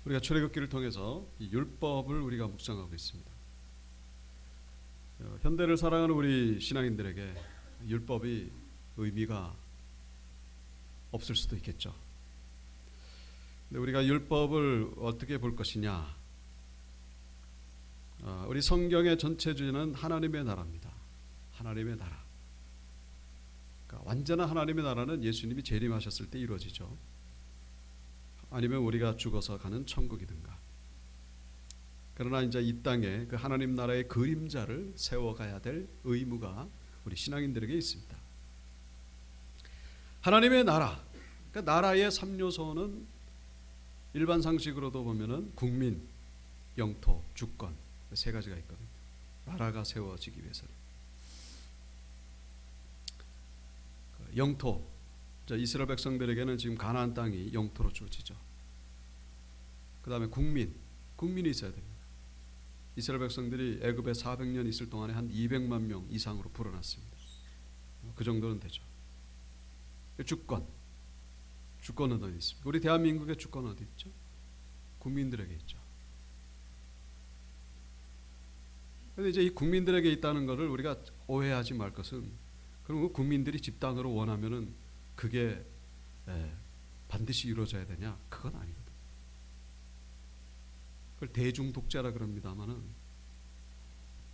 우리가 출애굽기를 통해서 이 율법을 우리가 묵상하고 있습니다. 현대를 살아가는 우리 신앙인들에게 율법이 의미가 없을 수도 있겠죠. 근데 우리가 율법을 어떻게 볼 것이냐? 우리 성경의 전체 주제는 하나님의 나라입니다. 하나님의 나라. 그러니까 완전한 하나님의 나라는 예수님이 재림하셨을 때 이루어지죠. 아니면 우리가 죽어서 가는 천국이든가. 그러나 이제 이 땅에 그 하나님 나라의 그림자를 세워가야 될 의무가 우리 신앙인들에게 있습니다. 하나님의 나라, 그러니까 나라의 3요소는 일반 상식으로도 보면은 국민, 영토, 주권 세 가지가 있거든요. 나라가 세워지기 위해서는 영토, 이스라엘 백성들에게는 지금 가나안 땅이 영토로 주어지죠. 그 다음에 국민이 있어야 됩니다. 이스라엘 백성들이 애굽에 400년 있을 동안에 한 200만 명 이상으로 불어났습니다. 그 정도는 되죠. 주권은 어디 있습니까? 우리 대한민국의 주권은 어디 있죠? 국민들에게 있죠. 그런데 이제 이 국민들에게 있다는 것을 우리가 오해하지 말 것은, 그럼 국민들이 집단으로 원하면은 그게 반드시 이루어져야 되냐? 그건 아니거든. 그걸 대중 독재라 그럽니다만은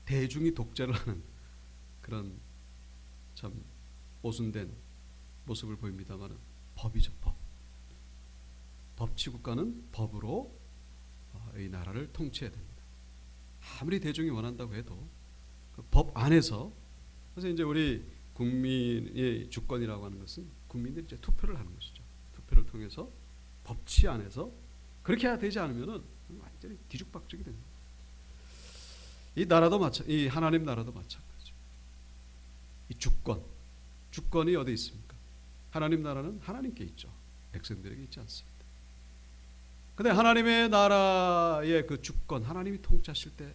대중이 독재를 하는 그런 참 모순된 모습을 보입니다만은 법이죠, 법. 법치국가는 법으로 이 나라를 통치해야 됩니다. 아무리 대중이 원한다고 해도 그 법 안에서, 그래서 이제 우리 국민의 주권이라고 하는 것은 국민들이 이제 투표를 하는 것이죠. 투표를 통해서 법치 안에서 그렇게 해야 되지 않으면은 완전히 뒤죽박죽이 됩니다. 이 하나님 나라도 마찬가지죠. 이 주권이 어디 있습니까? 하나님 나라는 하나님께 있죠. 백성들에게 있지 않습니다. 근데 하나님의 나라의 그 주권, 하나님이 통치하실 때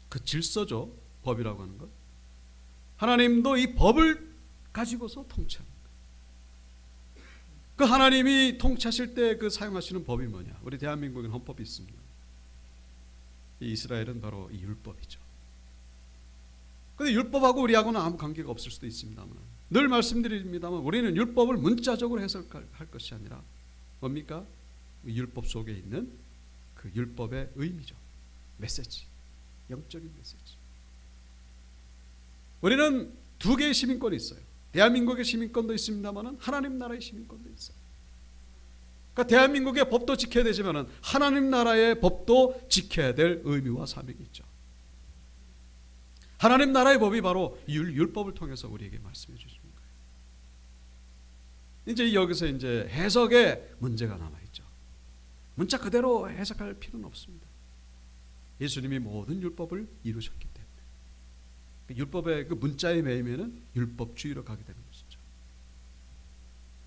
그 질서죠. 법이라고 하는 것. 하나님도 이 법을 가지고서 통치하는 거예요. 그 하나님이 통치하실 때 그 사용하시는 법이 뭐냐? 우리 대한민국에는 헌법이 있습니다. 이 이스라엘은 바로 이 율법이죠. 근데 율법하고 우리하고는 아무 관계가 없을 수도 있습니다만, 늘 말씀드립니다만 우리는 율법을 문자적으로 해석할 것이 아니라 뭡니까? 율법 속에 있는 그 율법의 의미죠. 메시지, 영적인 메시지. 우리는 두 개의 시민권이 있어요. 대한민국의 시민권도 있습니다만 하나님 나라의 시민권도 있어요. 그러니까 대한민국의 법도 지켜야 되지만 하나님 나라의 법도 지켜야 될 의미와 사명이 있죠. 하나님 나라의 법이 바로 율법을 통해서 우리에게 말씀해 주시는 거예요. 이제 여기서 이제 해석에 문제가 남아 있죠. 문자 그대로 해석할 필요는 없습니다. 예수님이 모든 율법을 이루셨기 때문에 율법의 그 문자에 매이면은 율법주의로 가게 되는 것이죠.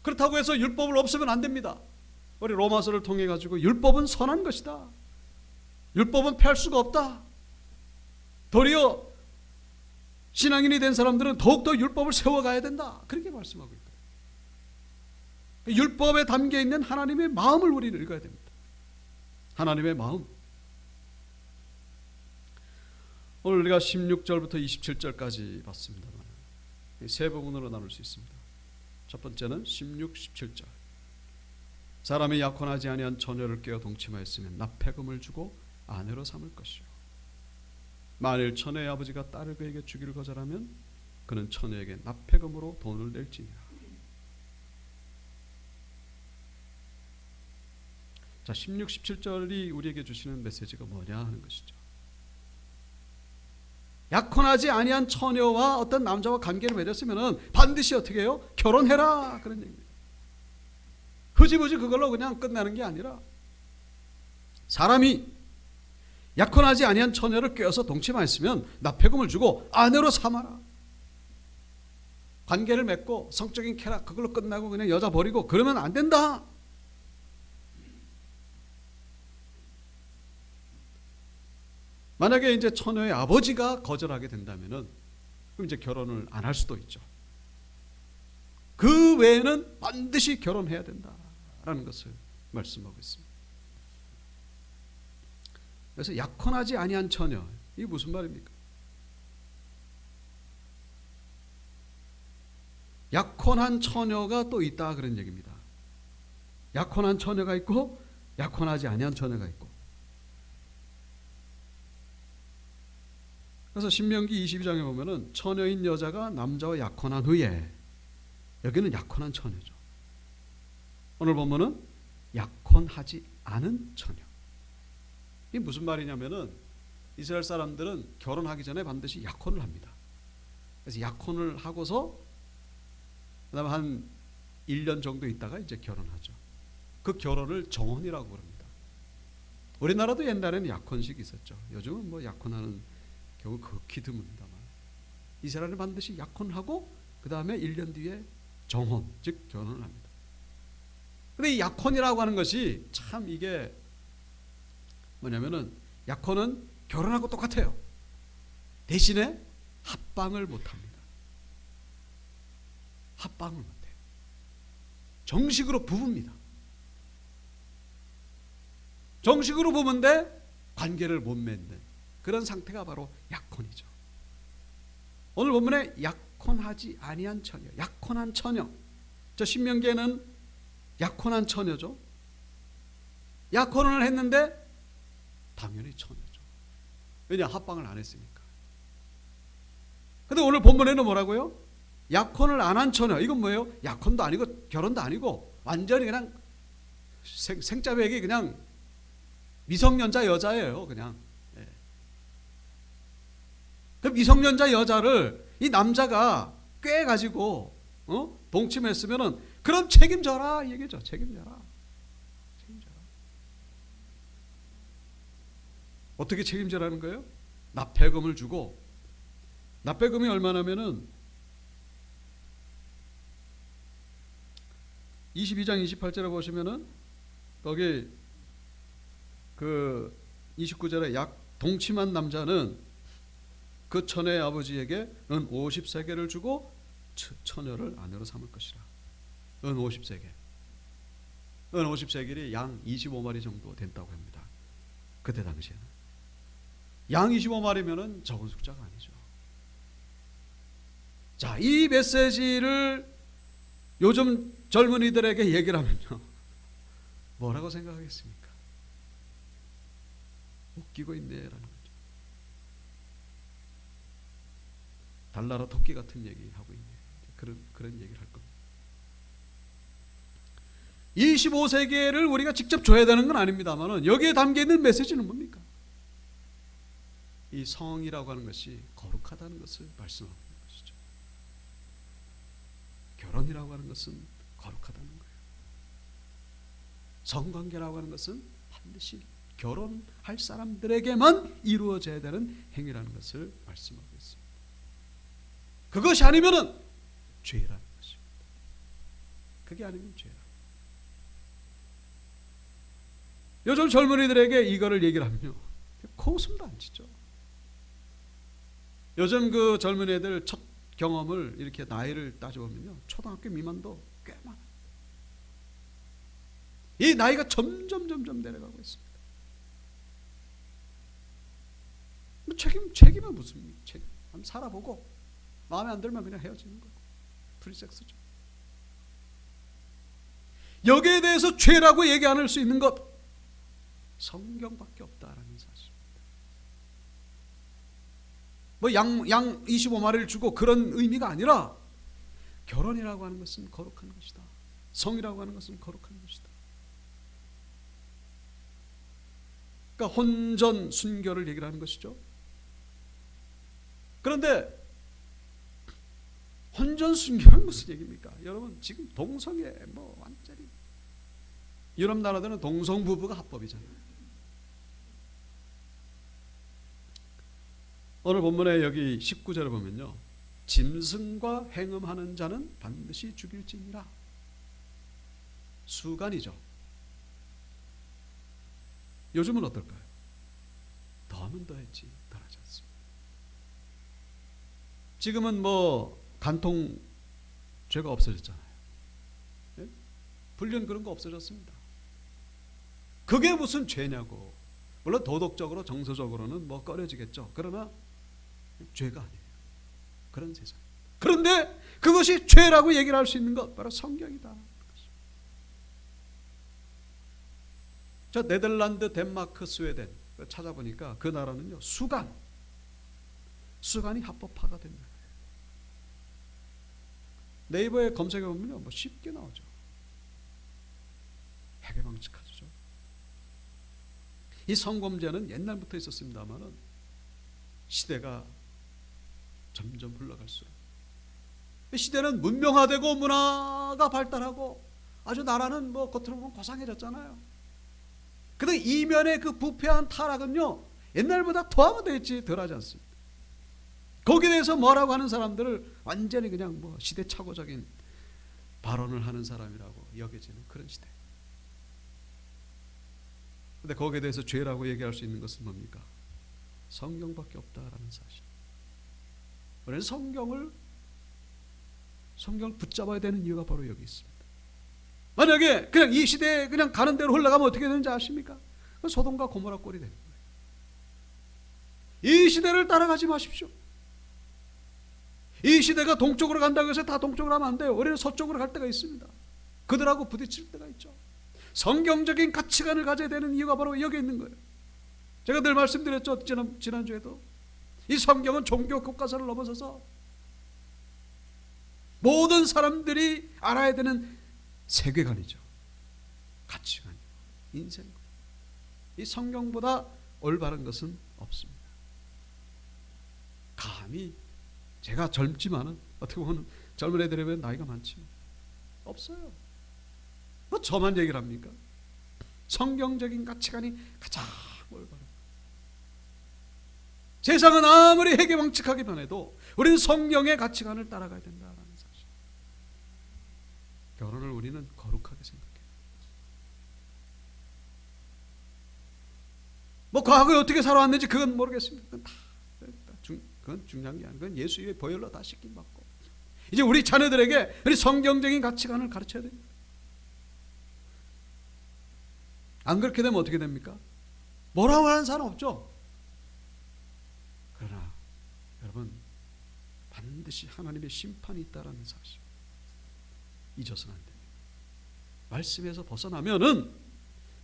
그렇다고 해서 율법을 없애면 안 됩니다. 우리 로마서를 통해 가지고 율법은 선한 것이다. 율법은 폐할 수가 없다. 도리어 신앙인이 된 사람들은 더욱더 율법을 세워가야 된다. 그렇게 말씀하고 있거든요. 율법에 담겨 있는 하나님의 마음을 우리는 읽어야 됩니다. 하나님의 마음. 오늘 우리가 16절부터 27절까지 봤습니다만 세 부분으로 나눌 수 있습니다. 첫 번째는 16, 17절. 사람이 약혼하지 아니한 처녀를 꿰어 동침하였으면 납폐금을 주고 아내로 삼을 것이요. 만일 처녀의 아버지가 딸을 그에게 주기를 거절하면 그는 처녀에게 납폐금으로 돈을 낼지니라. 자, 16, 17절이 우리에게 주시는 메시지가 뭐냐 하는 것이죠. 약혼하지 아니한 처녀와 어떤 남자와 관계를 맺었으면 반드시 어떻게 해요? 결혼해라, 그런 얘기입니다. 흐지부지 그걸로 그냥 끝나는 게 아니라 사람이 약혼하지 아니한 처녀를 꿰어서 동침하였으면 납폐금을 주고 아내로 삼아라. 관계를 맺고 성적인 쾌락 그걸로 끝나고 그냥 여자 버리고 그러면 안 된다. 만약에 이제 처녀의 아버지가 거절하게 된다면은 그럼 이제 결혼을 안 할 수도 있죠. 그 외에는 반드시 결혼해야 된다라는 것을 말씀하고 있습니다. 그래서 약혼하지 아니한 처녀, 이게 무슨 말입니까? 약혼한 처녀가 또 있다 그런 얘기입니다. 약혼한 처녀가 있고 약혼하지 아니한 처녀가 있고. 그래서 신명기 22장에 보면은 처녀인 여자가 남자와 약혼한 후에, 여기는 약혼한 처녀죠. 오늘 보면은 약혼하지 않은 처녀. 이게 무슨 말이냐면은 이스라엘 사람들은 결혼하기 전에 반드시 약혼을 합니다. 그래서 약혼을 하고서 그다음에 한 1년 정도 있다가 이제 결혼하죠. 그 결혼을 정혼이라고 부릅니다. 우리나라도 옛날에는 약혼식이 있었죠. 요즘은 뭐 약혼하는 경우 극히 드뭅니다만, 이스라엘은 반드시 약혼하고 그 다음에 1년 뒤에 정혼, 즉 결혼을 합니다. 근데 이 약혼이라고 하는 것이 참 이게 뭐냐면은, 약혼은 결혼하고 똑같아요. 대신에 합방을 못합니다. 합방을 못해요. 정식으로 부부입니다. 정식으로 부부인데 관계를 못 맺는 그런 상태가 바로 약혼이죠. 오늘 본문에 약혼하지 아니한 처녀, 약혼한 처녀. 저 신명기에는 약혼한 처녀죠. 약혼을 했는데 당연히 처녀죠. 왜냐, 합방을 안 했으니까. 근데 오늘 본문에는 뭐라고요? 약혼을 안 한 처녀. 이건 뭐예요? 약혼도 아니고 결혼도 아니고 완전히 그냥 생짜배기 그냥 미성년자 여자예요. 그냥. 그 미성년자 여자를 이 남자가 꿰가지고 동침했으면은 그럼 책임져라 이 얘기죠. 책임져라. 어떻게 책임져라는 거예요? 납폐금을 주고, 납폐금이 얼마냐면은 22장 28절에 보시면은 거기 그 29절에 동침한 남자는 그 처녀의 아버지에게 은 50세겔을 주고 처녀를 아내로 삼을 것이라. 은 50세겔. 은 50세겔이 양 25마리 정도 된다고 합니다. 그때 당시에는. 양 25마리면은 적은 숫자가 아니죠. 자, 이 메시지를 요즘 젊은이들에게 얘기를 하면요, 뭐라고 생각하겠습니까? 웃기고 있네라는 거죠. 달나라 토끼 같은 얘기 하고 있네. 그런 얘기를 할 겁니다. 25세계를 우리가 직접 줘야 되는 건 아닙니다만은 여기에 담겨 있는 메시지는 뭡니까? 이 성이라고 하는 것이 거룩하다는 것을 말씀하고 있는 것이죠. 결혼이라고 하는 것은 거룩하다는 거예요. 성관계라고 하는 것은 반드시 결혼할 사람들에게만 이루어져야 되는 행위라는 것을 말씀하고 있습니다. 그것이 아니면은 죄라는 것입니다. 그게 아니면 죄라. 요즘 젊은이들에게 이거를 얘기를 하면요, 코웃음도 안 치죠. 요즘 그 젊은 애들 첫 경험을 이렇게 나이를 따져보면요, 초등학교 미만도 꽤 많아요. 이 나이가 점점 내려가고 있습니다. 뭐 책임은 무슨 책임? 한번 살아보고 마음에 안 들면 그냥 헤어지는 거고, 프리섹스죠. 여기에 대해서 죄라고 얘기 안 할 수 있는 것, 성경밖에 없다라는 사실입니다. 뭐 양 25마리를 주고 그런 의미가 아니라, 결혼이라고 하는 것은 거룩한 것이다. 성이라고 하는 것은 거룩한 것이다. 그러니까 혼전 순결을 얘기를 하는 것이죠. 그런데 혼전 순결은 무슨 얘기입니까? 여러분, 지금 동성애 뭐 완전히 유럽 나라들은 동성 부부가 합법이잖아요. 오늘 본문에 여기 19절에 보면요, 짐승과 행음하는 자는 반드시 죽일지니라. 수간이죠. 요즘은 어떨까요? 더하면 더했지 덜하지 않습니다. 지금은 뭐 간통죄가 없어졌잖아요. 불륜 그런 거 없어졌습니다. 그게 무슨 죄냐고. 물론 도덕적으로 정서적으로는 뭐 꺼려지겠죠. 그러나 죄가 아니에요. 그런 세상. 그런데 그것이 죄라고 얘기를 할 수 있는 것 바로 성경이다. 저 네덜란드, 덴마크, 스웨덴 찾아보니까 그 나라는요 수간이 합법화가 된 나라예요. 네이버에 검색해 보면요 뭐 쉽게 나오죠. 해괴망측하죠. 이 성범죄는 옛날부터 있었습니다만은 시대가 점점 흘러갈수록 시대는 문명화되고 문화가 발달하고 아주 나라는 뭐 겉으로 보면 고상해졌잖아요. 근데 이면의 그 부패한 타락은요 옛날보다 더하면 되겠지 덜하지 않습니다. 거기에 대해서 뭐라고 하는 사람들을 완전히 그냥 뭐 시대착오적인 발언을 하는 사람이라고 여겨지는 그런 시대. 근데 거기에 대해서 죄라고 얘기할 수 있는 것은 뭡니까? 성경밖에 없다라는 사실. 우리는 성경을 붙잡아야 되는 이유가 바로 여기 있습니다. 만약에 그냥 이 시대에 그냥 가는 대로 흘러가면 어떻게 되는지 아십니까? 소돔과 고모라 꼴이 되는 거예요. 이 시대를 따라가지 마십시오. 이 시대가 동쪽으로 간다고 해서 다 동쪽으로 하면 안 돼요. 우리는 서쪽으로 갈 때가 있습니다. 그들하고 부딪힐 때가 있죠. 성경적인 가치관을 가져야 되는 이유가 바로 여기 있는 거예요. 제가 늘 말씀드렸죠. 지난주에도 이 성경은 종교 교과서를 넘어서서 모든 사람들이 알아야 되는 세계관이죠. 가치관, 인생. 이 성경보다 올바른 것은 없습니다. 감히 제가 젊지만은 어떻게 보면 젊은 애들에 비해 나이가 많지만 없어요. 뭐 저만 얘기를 합니까? 성경적인 가치관이 가장 올바른. 세상은 아무리 해괴망측하게 변해도 우리는 성경의 가치관을 따라가야 된다라는 사실. 결혼을 우리는 거룩하게 생각해요. 뭐 과거에 어떻게 살아왔는지 그건 모르겠습니다. 그건 중요한 게 아니고 그건 예수의 보혈로 다 씻김받고 이제 우리 자녀들에게 우리 성경적인 가치관을 가르쳐야 됩니다. 안 그렇게 되면 어떻게 됩니까? 뭐라고 하는 사람 없죠. 그러나 여러분 반드시 하나님의 심판이 있다라는 사실 잊어서는 안 됩니다. 말씀에서 벗어나면은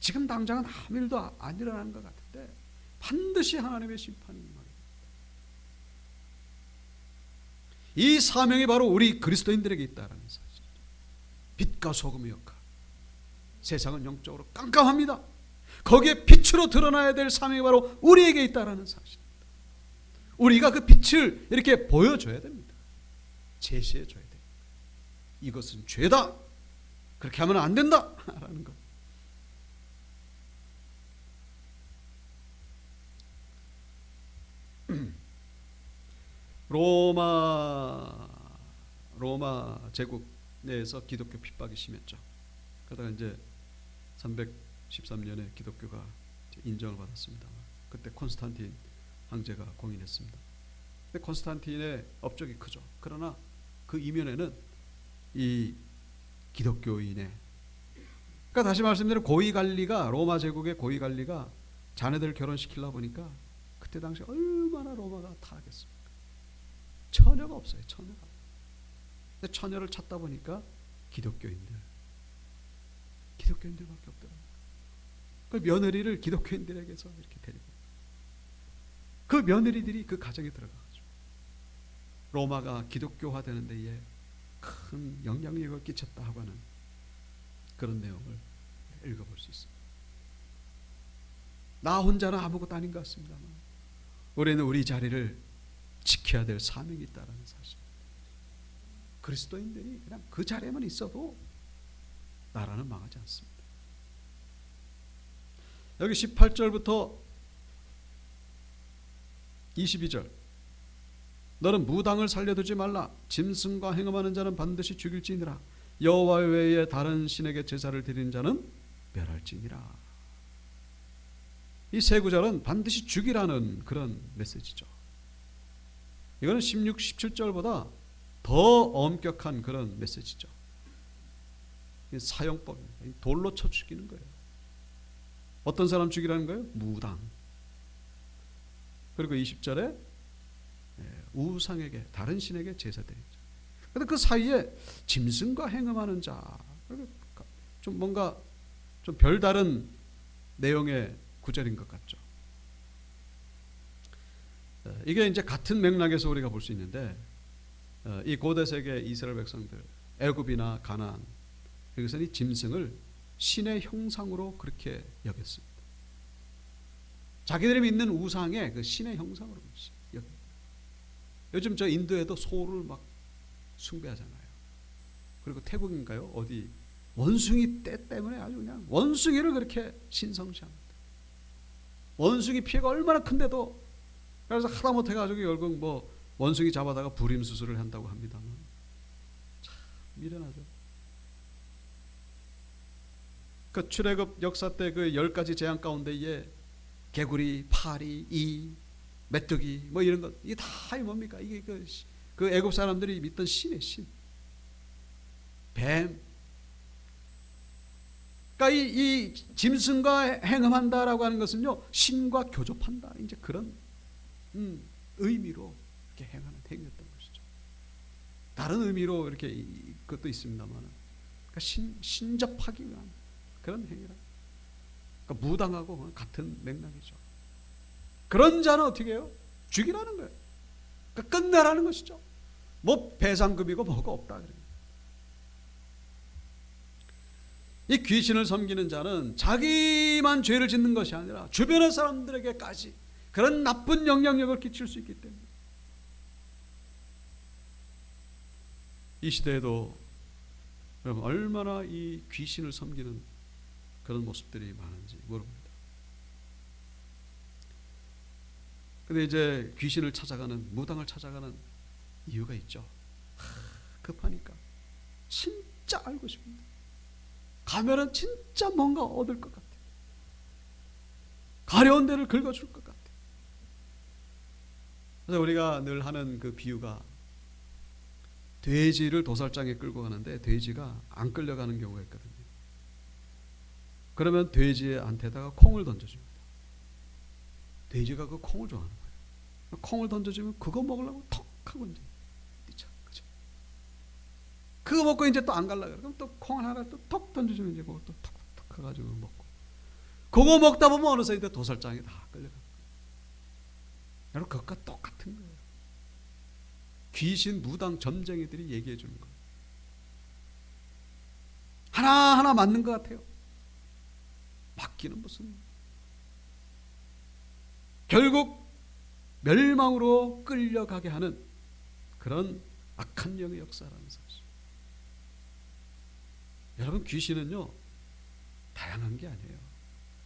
지금 당장은 아무 일도 안 일어나는 것 같은데 반드시 하나님의 심판이 임하게 됩니다. 이 사명이 바로 우리 그리스도인들에게 있다라는 사실. 빛과 소금의 역할. 세상은 영적으로 깜깜합니다. 거기에 빛으로 드러나야 될 사명이 바로 우리에게 있다라는 사실입니다. 우리가 그 빛을 이렇게 보여줘야 됩니다. 제시해줘야 됩니다. 이것은 죄다. 그렇게 하면 안 된다. 라는 것. 로마 제국 내에서 기독교 핍박이 심했죠. 그러다가 이제 313년에 기독교가 인정을 받았습니다. 그때 콘스탄틴 황제가 공인했습니다. 근데 콘스탄틴의 업적이 크죠. 그러나 그 이면에는 이 기독교인의 그러니까 다시 말씀드리면 고위관리가 로마 제국의 고위관리가 자네들 결혼시키려 보니까 그때 당시 얼마나 로마가 타락했습니까? 처녀가 없어요. 처녀가. 근데 처녀를 찾다 보니까 기독교인들밖에 없더라고요. 그 며느리를 기독교인들에게서 이렇게 데리고 그 며느리들이 그 가정에 들어가가지고 로마가 기독교화되는 데에 큰 영향력을 끼쳤다 하고 하는 그런 내용을 읽어볼 수 있습니다. 나 혼자는 아무것도 아닌 것 같습니다만 우리는 우리 자리를 지켜야 될 사명이 있다는 사실. 그리스도인들이 그냥 그 자리에만 있어도 나라는 망하지 않습니다. 여기 18절부터 22절 너는 무당을 살려두지 말라. 짐승과 행음하는 자는 반드시 죽일지니라. 여호와 외에 다른 신에게 제사를 드리는 자는 멸할지니라. 이 세 구절은 반드시 죽이라는 그런 메시지죠. 이거는 16, 17절보다 더 엄격한 그런 메시지죠. 사형법입니다. 돌로 쳐 죽이는 거예요. 어떤 사람 죽이라는 거예요? 무당. 그리고 20절에 우상에게, 다른 신에게 제사 드리죠. 그런데 그 사이에 짐승과 행음하는 자, 좀 뭔가 좀 별다른 내용의 구절인 것 같죠. 이게 이제 같은 맥락에서 우리가 볼 수 있는데, 이 고대 세계 이스라엘 백성들, 애굽이나 가나안, 여기서는 이 짐승을 신의 형상으로 그렇게 여겼습니다. 자기들이 믿는 우상의 그 신의 형상으로 여깁니다. 요즘 저 인도에도 소를 막 숭배하잖아요. 그리고 태국인가요? 어디 원숭이 떼 때문에 아주 그냥 원숭이를 그렇게 신성시합니다. 원숭이 피해가 얼마나 큰데도, 그래서 하다못해 가지고 결국 뭐 원숭이 잡아다가 불임 수술을 한다고 합니다만, 참 미련하죠. 그 출애굽 역사 때 그 10가지 재앙 가운데에 개구리, 파리, 이, 메뚜기 뭐 이런 것, 이게 다 뭡니까? 이게 그 애굽 사람들이 믿던 신의 신, 뱀. 그러니까 이 짐승과 행음한다라고 하는 것은요, 신과 교접한다, 이제 그런 의미로 이렇게 행하는 행위였던 것이죠. 다른 의미로 이렇게 그것도 있습니다만, 그러니까 신접하기 위한 그런 행위라. 그러니까 무당하고 같은 맥락이죠. 그런 자는 어떻게 해요? 죽이라는 거예요. 그러니까 끝내라는 것이죠. 뭐 배상금이고 뭐가 없다 그래요. 이 귀신을 섬기는 자는 자기만 죄를 짓는 것이 아니라 주변의 사람들에게까지 그런 나쁜 영향력을 끼칠 수 있기 때문에, 이 시대에도 여러분 얼마나 이 귀신을 섬기는 그런 모습들이 많은지 모릅니다. 근데 이제 귀신을 찾아가는, 무당을 찾아가는 이유가 있죠. 급하니까, 진짜 알고 싶습니다. 가면은 진짜 뭔가 얻을 것 같아요. 가려운 데를 긁어줄 것 같아요. 그래서 우리가 늘 하는 그 비유가, 돼지를 도살장에 끌고 가는데 돼지가 안 끌려가는 경우가 있거든요. 그러면 돼지한테다가 콩을 던져줍니다. 돼지가 그 콩을 좋아하는 거예요. 콩을 던져주면 그거 먹으려고 턱 하고 이제 뛰쳐, 그죠? 그거 먹고 이제 또 안 갈라 그러면 또 콩을 하나 또 턱 던져주면 이제 그거 또 턱턱 해가지고 먹고, 그거 먹다 보면 어느새 이제 도살장에 다 끌려가. 여러분 그것과 똑같은 거예요. 귀신, 무당, 점쟁이들이 얘기해 주는 거예요. 하나하나 맞는 것 같아요. 맞기는 무슨, 결국 멸망으로 끌려가게 하는 그런 악한 영의 역사라는 사실. 여러분 귀신은요 다양한 게 아니에요.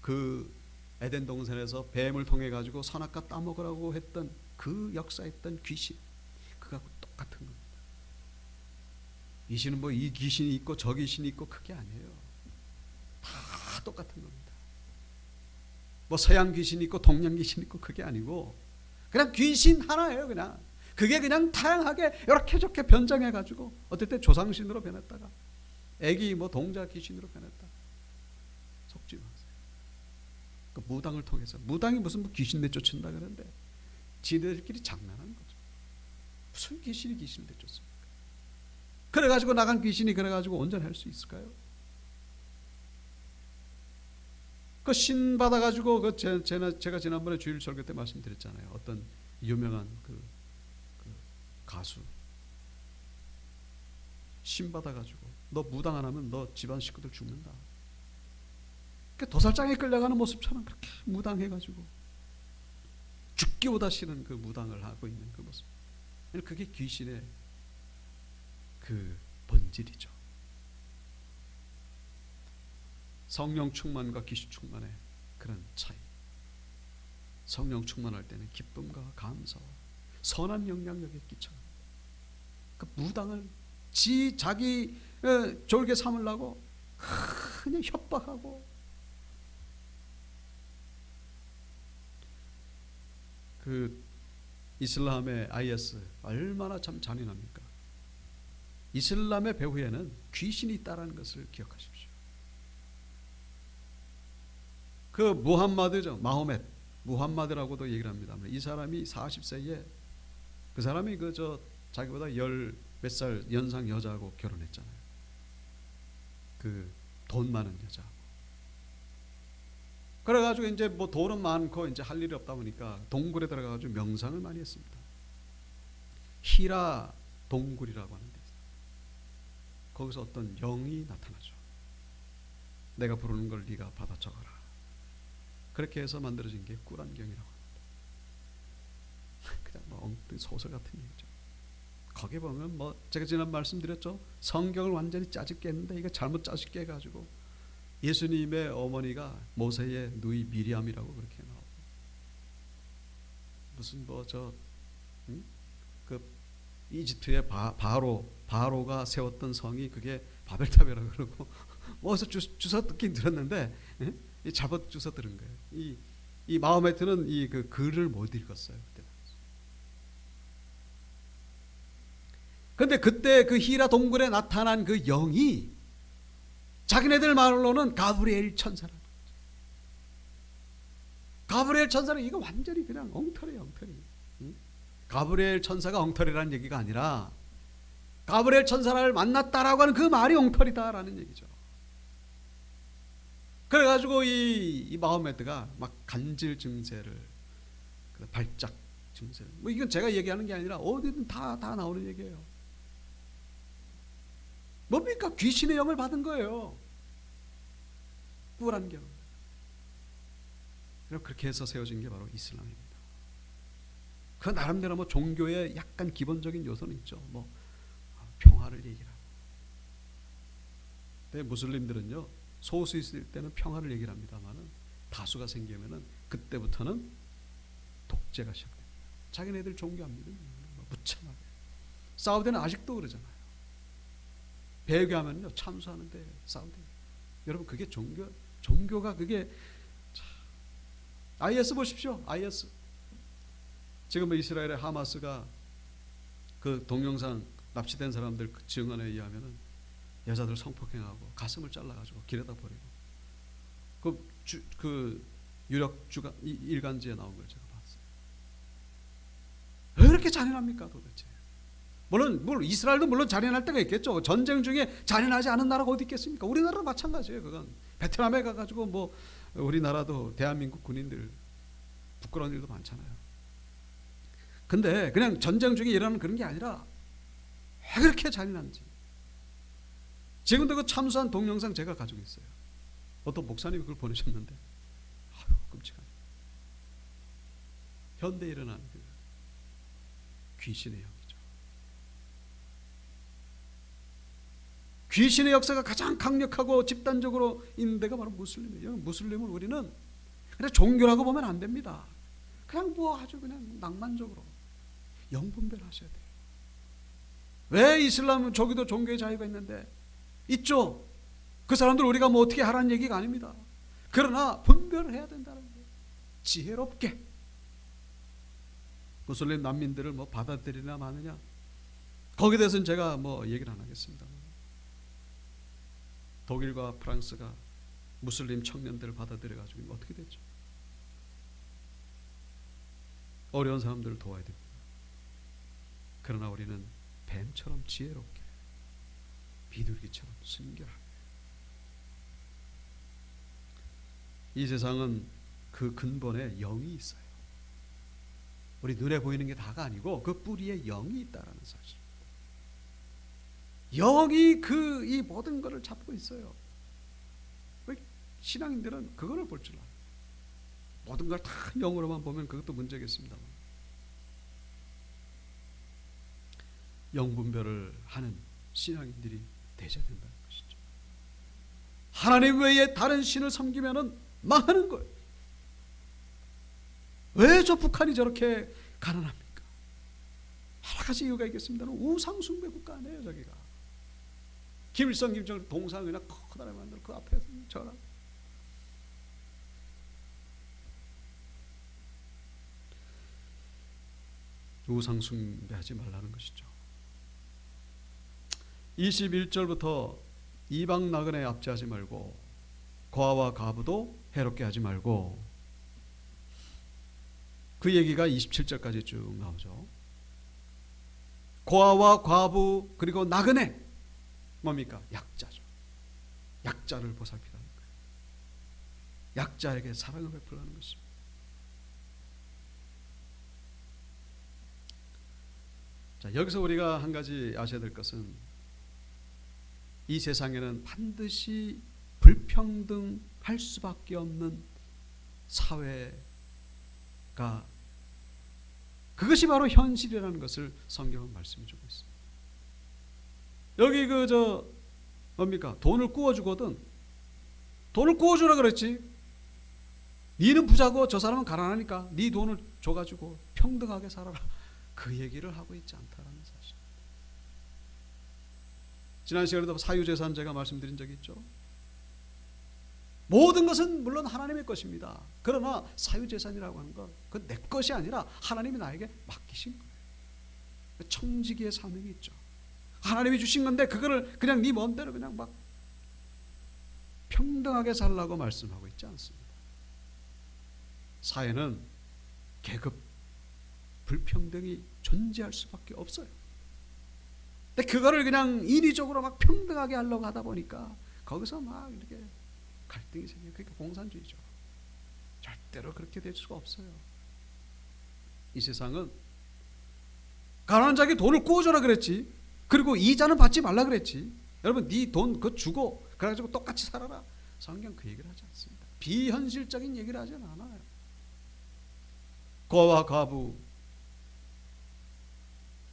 그 에덴 동산에서 뱀을 통해 가지고 선악과 따먹으라고 했던 그 역사했던 귀신, 그거하고 똑같은 겁니다. 귀신은 뭐 이 귀신이 있고 저 귀신이 있고 그게 아니에요. 다 똑같은 겁니다. 뭐 서양 귀신이 있고 동양 귀신이 있고 그게 아니고, 그냥 귀신 하나예요. 그냥 그게 그냥 다양하게 이렇게 저렇게 변장해 가지고 어떨 때 조상신으로 변했다가 애기 뭐 동자 귀신으로 변했다. 속지 마세요. 그 무당을 통해서, 무당이 무슨 뭐 귀신 내쫓는다 그러는데 지네들끼리 장난하는 거죠. 무슨 귀신이 귀신을 내쫓습니까? 그래가지고 나간 귀신이 그래가지고 온전할 수 있을까요? 그 신 받아가지고 그 제가 지난번에 주일 설교 때 말씀드렸잖아요. 어떤 유명한 그 가수 신 받아가지고 너 무당 안 하면 너 집안 식구들 죽는다. 그 도살장에 끌려가는 모습처럼 그렇게 무당해가지고 죽기보다 싫은 그 무당을 하고 있는 그 모습. 그게 귀신의 그 본질이죠. 성령 충만과 귀신 충만의 그런 차이. 성령 충만할 때는 기쁨과 감사와 선한 영향력에 끼쳐갑니다. 그 무당을 자기 졸게 삼으려고 그냥 협박하고, 그 이슬람의 IS 얼마나 참 잔인합니까? 이슬람의 배후에는 귀신이 있다는 것을 기억하십시오. 그 무함마드죠. 마호멧. 무함마드라고도 얘기를 합니다. 이 사람이 40세에 그 사람이 자기보다 열 몇 살 연상 여자하고 결혼했잖아요. 그 돈 많은 여자. 그래가지고 이제 뭐 돈은 많고 이제 할 일이 없다 보니까 동굴에 들어가가지고 명상을 많이 했습니다. 히라 동굴이라고 하는데 거기서 어떤 영이 나타나죠. 내가 부르는 걸 네가 받아 적어라. 그렇게 해서 만들어진 게 꿀안경이라고 합니다. 그냥 뭐 엉뚱 소설 같은 얘기죠. 거기 보면 뭐 제가 지난 말씀드렸죠. 성경을 완전히 짜집게 했는데 이거 잘못 짜집게 해가지고 예수님의 어머니가 모세의 누이 미리암이라고 그렇게 나오고 무슨 그 이집트의 바로가 세웠던 성이 그게 바벨탑이라고 그러고 어디서 주워 듣긴 들었는데 잘못 주워 들은 거예요. 이 마호메트는 그 글을 못 읽었어요. 근데 그때 그 히라 동굴에 나타난 그 영이 자기네들 말로는 가브리엘 천사라고. 가브리엘 천사는 이거 완전히 그냥 엉터리예요, 엉터리. 가브리엘 천사가 엉터리라는 얘기가 아니라 가브리엘 천사를 만났다라고 하는 그 말이 엉터리다라는 얘기죠. 그래가지고 이 마호메드가 막 간질 증세를, 발작 증세를, 뭐 이건 제가 얘기하는 게 아니라 어디든 다 나오는 얘기예요. 뭡니까? 귀신의 영을 받은 거예요. 꿀안경. 그렇게 해서 세워진 게 바로 이슬람입니다. 그 나름대로 뭐 종교의 약간 기본적인 요소는 있죠. 뭐 평화를 얘기하고. 근데 무슬림들은요, 소수 있을 때는 평화를 얘기를 합니다만은 다수가 생기면은 그때부터는 독재가 시작됩니다. 자기네들 종교합니다. 무참하게. 사우디는 아직도 그러잖아요. 배교하면요 참수하는데 사우디. 여러분 그게 종교가 그게 IS 보십시오. IS. 지금 이스라엘의 하마스가 그 동영상 납치된 사람들 그 증언에 의하면은 여자들 성폭행하고 가슴을 잘라가지고 길에다 버리고 그 유력 일간지에 나온 걸 제가 봤어요. 왜 이렇게 잔인합니까 도대체? 물론 이스라엘도 물론 잔인할 때가 있겠죠. 전쟁 중에 잔인하지 않은 나라가 어디 있겠습니까? 우리나라도 마찬가지예요. 그건 베트남에 가가지고 뭐 우리나라도 대한민국 군인들 부끄러운 일도 많잖아요. 근데 그냥 전쟁 중에 일어나는 그런 게 아니라 왜 그렇게 잔인한지. 지금도 그 참수한 동영상 제가 가지고 있어요. 어떤 목사님이 그걸 보내셨는데 아유 끔찍하네. 현대에 일어나는 그 귀신의 영이죠. 귀신의 역사가 가장 강력하고 집단적으로 있는 데가 바로 무슬림이에요. 무슬림을 우리는 그냥 종교라고 보면 안 됩니다. 그냥 뭐 아주 그냥 낭만적으로 영분별하셔야 돼요. 왜 이슬람은 저기도 종교의 자유가 있는데 있죠. 그 사람들 우리가 뭐 어떻게 하라는 얘기가 아닙니다. 그러나 분별을 해야 된다는 거예요. 지혜롭게. 무슬림 난민들을 뭐 받아들이나 마느냐 거기에 대해서는 제가 뭐 얘기를 안 하겠습니다. 독일과 프랑스가 무슬림 청년들을 받아들여가지고 어떻게 됐죠? 어려운 사람들을 도와야 됩니다. 그러나 우리는 뱀처럼 지혜롭게, 비둘기처럼 순결하게. 이 세상은 그 근본에 영이 있어요. 우리 눈에 보이는 게 다가 아니고 그 뿌리에 영이 있다라는 사실. 영이 이 모든 것을 잡고 있어요. 신앙인들은 그거를 볼 줄 알아요. 모든 걸 다 영으로만 보면 그것도 문제겠습니다만 영분별을 하는 신앙인들이 되셔야 된다는 것이죠. 하나님 외에 다른 신을 섬기면은 망하는 거예요. 왜 저 북한이 저렇게 가난합니까? 여러 가지 이유가 있겠습니다. 우상숭배 국가 아니에요 저기가. 김일성, 김정일 동상이나 커다란 만들 그 앞에서 저라. 우상숭배하지 말라는 것이죠. 21절부터 이방 나그네 압제하지 말고 고아와 과부도 해롭게 하지 말고, 그 얘기가 27절까지 쭉 나오죠. 고아와 과부 그리고 나그네, 뭡니까? 약자죠. 약자를 보살피라는 거예요. 약자에게 사랑을 베풀라는 것입니다. 자, 여기서 우리가 한 가지 아셔야 될 것은, 이 세상에는 반드시 불평등할 수밖에 없는 사회가, 그것이 바로 현실이라는 것을 성경은 말씀해 주고 있습니다. 여기 뭡니까? 돈을 구워주거든. 돈을 구워주라 그랬지. 니는 부자고 저 사람은 가난하니까 네 돈을 줘가지고 평등하게 살아라, 그 얘기를 하고 있지 않다라는 사실. 지난 시간에도 사유재산 제가 말씀드린 적이 있죠. 모든 것은 물론 하나님의 것입니다. 그러나 사유재산이라고 하는 건 그건 내 것이 아니라 하나님이 나에게 맡기신 거예요. 청지기의 사명이 있죠. 하나님이 주신 건데 그거를 그냥 네 마음대로 그냥 막 평등하게 살라고 말씀하고 있지 않습니다. 사회는 계급 불평등이 존재할 수밖에 없어요. 근데 그거를 그냥 인위적으로 막 평등하게 하려고 하다 보니까 거기서 막 이렇게 갈등이 생겨요. 그게 공산주의죠. 절대로 그렇게 될 수가 없어요. 이 세상은 가난한 자에게 돈을 구워줘라 그랬지, 그리고 이자는 받지 말라 그랬지. 여러분, 네 돈 그거 주고 그래가지고 똑같이 살아라, 성경 그 얘기를 하지 않습니다. 비현실적인 얘기를 하지 않아요. 고아와 과부,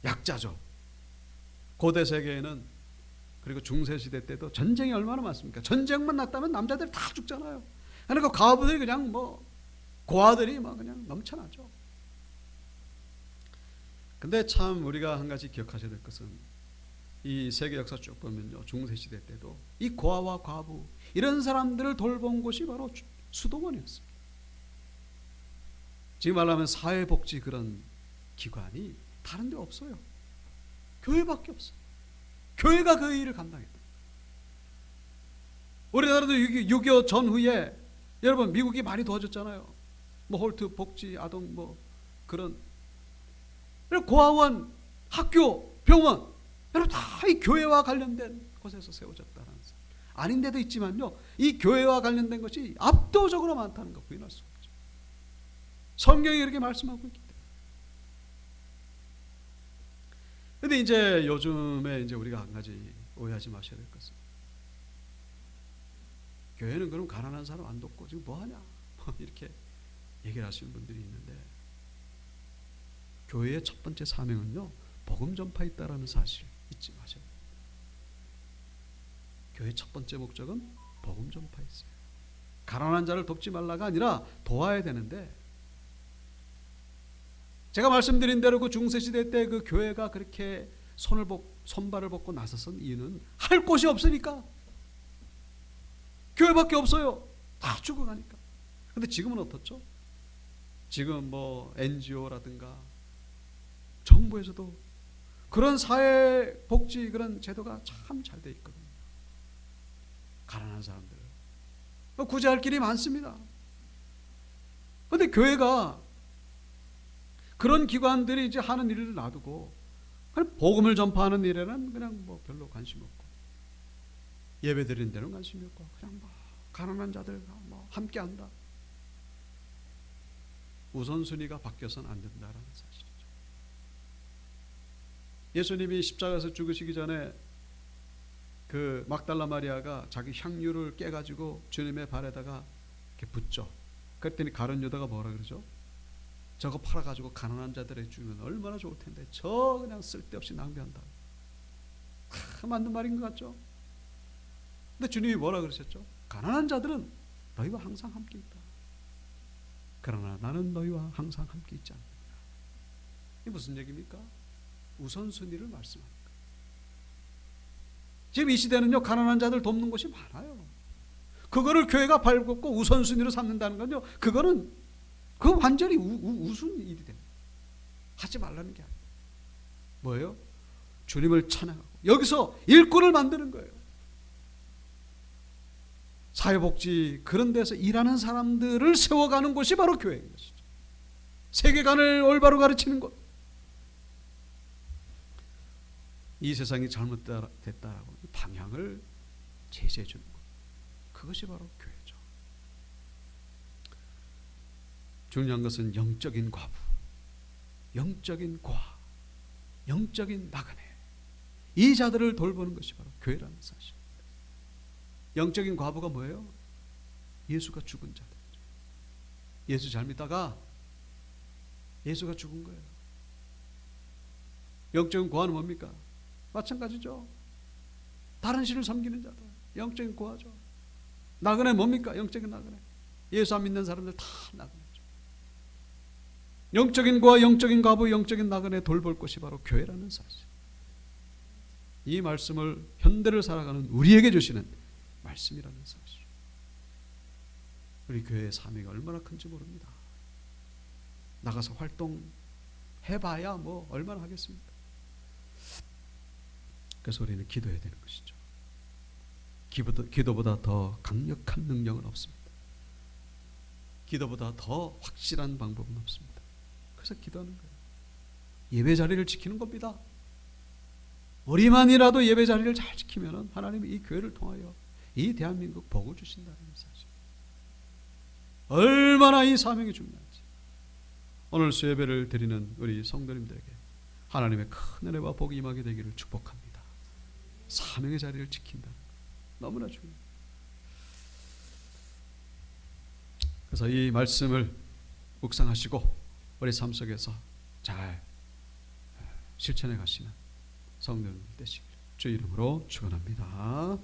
약자죠. 고대 세계에는, 그리고 중세시대 때도 전쟁이 얼마나 많습니까? 전쟁만 났다면 남자들 다 죽잖아요. 그러니까 과부들이 그냥 고아들이 그냥 넘쳐나죠. 근데 참 우리가 한 가지 기억하셔야 될 것은, 이 세계 역사 쭉 보면요, 중세시대 때도 이 고아와 과부 이런 사람들을 돌본 곳이 바로 수도원이었습니다. 지금 말하면 사회복지 그런 기관이 다른 데 없어요. 교회밖에 없어요. 교회가 그 일을 감당했다. 우리나라도 6.25 전후에 여러분 미국이 많이 도와줬잖아요. 홀트 복지 아동 그런 고아원, 학교, 병원, 여러분 다 이 교회와 관련된 곳에서 세워졌다는 사. 아닌 데도 있지만요, 이 교회와 관련된 것이 압도적으로 많다는 거 부인할 수 없죠. 성경이 그렇게 말씀하고 있기 때문에. 근데 이제 요즘에 우리가 한 가지 오해하지 마셔야 될 것은, 교회는 그럼 가난한 사람 안 돕고 지금 뭐하냐 이렇게 얘기를 하시는 분들이 있는데, 교회의 첫 번째 사명은요, 복음 전파에 있다라는 사실 잊지 마셔야 됩니다. 교회의 첫 번째 목적은 복음 전파에 있어요. 가난한 자를 돕지 말라가 아니라 도와야 되는데, 제가 말씀드린 대로 그 중세시대 때 그 교회가 그렇게 손발을 벗고 나섰던 이유는 할 곳이 없으니까. 교회밖에 없어요. 다 죽어가니까. 근데 지금은 어떻죠? 지금 NGO라든가 정부에서도 그런 사회복지 그런 제도가 참 잘 돼 있거든요. 가난한 사람들 구제할 길이 많습니다. 그런데 교회가 그런 기관들이 이제 하는 일을 놔두고 그냥 복음을 전파하는 일에는 그냥 별로 관심 없고, 예배 드리는 데는 관심이 없고, 그냥 가난한 자들과 함께한다. 우선순위가 바뀌어서는 안 된다라는 사실이죠. 예수님이 십자가에서 죽으시기 전에 그 막달라 마리아가 자기 향유를 깨가지고 주님의 발에다가 이렇게 붓죠. 그랬더니 가룟 유다가 뭐라 그러죠? 저거 팔아가지고 가난한 자들에게 주면 얼마나 좋을 텐데 저 그냥 쓸데없이 낭비한다. 맞는 말인 것 같죠? 근데 주님이 뭐라 그러셨죠? 가난한 자들은 너희와 항상 함께 있다. 그러나 나는 너희와 항상 함께 있지 않는다. 이게 무슨 얘기입니까? 우선순위를 말씀합니다. 지금 이 시대는요, 가난한 자들 돕는 곳이 많아요. 그거를 교회가 발벗고 우선순위로 삼는다는 건요, 그거는 완전히 우스운 일이 됩니다. 하지 말라는 게 아니에요. 뭐예요? 주님을 찬양하고 여기서 일꾼을 만드는 거예요. 사회복지 그런 데서 일하는 사람들을 세워가는 곳이 바로 교회인 것이죠. 세계관을 올바로 가르치는 곳. 이 세상이 잘못됐다라고 방향을 제시해 주는 것. 그것이 바로 교회죠. 중요한 것은 영적인 과부, 영적인 고아, 영적인 나그네, 이 자들을 돌보는 것이 바로 교회라는 사실입니다. 영적인 과부가 뭐예요? 예수가 죽은 자들이죠. 예수 잘 믿다가 예수가 죽은 거예요. 영적인 고아는 뭡니까? 마찬가지죠. 다른 신을 섬기는 자들, 영적인 고아죠. 나그네 뭡니까? 영적인 나그네. 예수 안 믿는 사람들 다 나그네죠. 영적인 고아, 영적인 과부, 영적인 나그네 돌볼 것이 바로 교회라는 사실. 이 말씀을 현대를 살아가는 우리에게 주시는 말씀이라는 사실. 우리 교회의 사명이 얼마나 큰지 모릅니다. 나가서 활동해봐야 뭐 얼마나 하겠습니까? 그래서 우리는 기도해야 되는 것이죠. 기도보다 더 강력한 능력은 없습니다. 기도보다 더 확실한 방법은 없습니다. 그래서 기도하는 거예요. 예배 자리를 지키는 겁니다. 우리만이라도 예배 자리를 잘 지키면 하나님이 이 교회를 통하여 이 대한민국 복을 주신다는 사실. 얼마나 이 사명이 중요한지. 오늘 수예배를 드리는 우리 성도님들에게 하나님의 큰 은혜와 복이 임하게 되기를 축복합니다. 사명의 자리를 지킨다. 너무나 중요해요. 그래서 이 말씀을 묵상하시고 우리 삶 속에서 잘 실천해 가시는 성도님들 되시기를 주 이름으로 축원합니다.